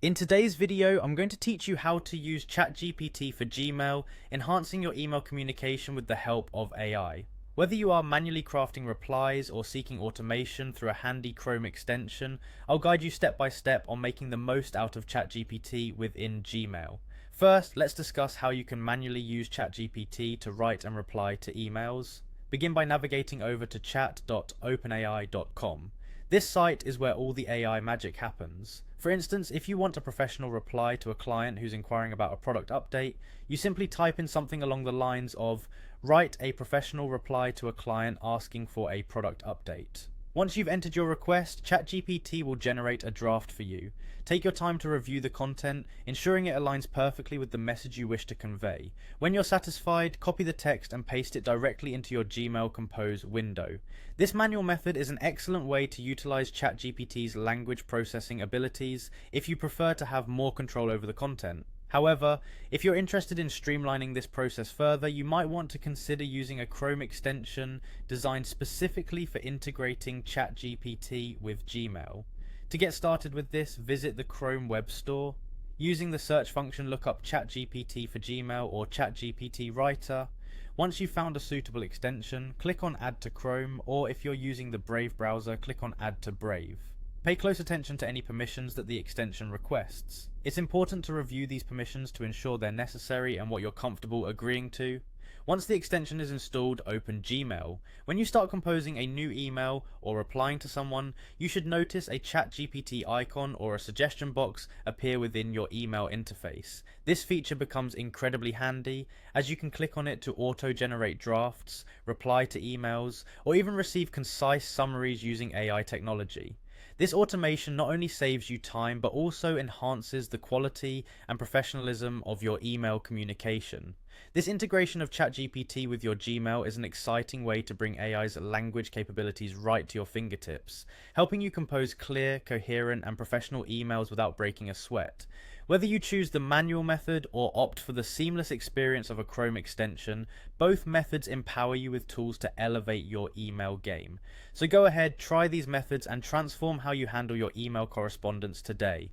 In today's video, I'm going to teach you how to use ChatGPT for Gmail, enhancing your email communication with the help of AI. Whether you are manually crafting replies or seeking automation through a handy Chrome extension, I'll guide you step by step on making the most out of ChatGPT within Gmail. First, let's discuss how you can manually use ChatGPT to write and reply to emails. Begin by navigating over to chat.openai.com. This site is where all the AI magic happens. For instance, if you want a professional reply to a client who's inquiring about a product update, you simply type in something along the lines of "write a professional reply to a client asking for a product update." Once you've entered your request, ChatGPT will generate a draft for you. Take your time to review the content, ensuring it aligns perfectly with the message you wish to convey. When you're satisfied, copy the text and paste it directly into your Gmail Compose window. This manual method is an excellent way to utilize ChatGPT's language processing abilities if you prefer to have more control over the content. However, if you're interested in streamlining this process further, you might want to consider using a Chrome extension designed specifically for integrating ChatGPT with Gmail. To get started with this, visit the Chrome Web Store. Using the search function, look up ChatGPT for Gmail or ChatGPT Writer. Once you've found a suitable extension, click on Add to Chrome, or if you're using the Brave browser, click on Add to Brave. Pay close attention to any permissions that the extension requests. It's important to review these permissions to ensure they're necessary and what you're comfortable agreeing to. Once the extension is installed, open Gmail. When you start composing a new email or replying to someone, you should notice a ChatGPT icon or a suggestion box appear within your email interface. This feature becomes incredibly handy, as you can click on it to auto-generate drafts, reply to emails, or even receive concise summaries using AI technology. This automation not only saves you time, but also enhances the quality and professionalism of your email communication. This integration of ChatGPT with your Gmail is an exciting way to bring AI's language capabilities right to your fingertips, helping you compose clear, coherent, and professional emails without breaking a sweat. Whether you choose the manual method or opt for the seamless experience of a Chrome extension, both methods empower you with tools to elevate your email game. So go ahead, try these methods, and transform how you handle your email correspondence today.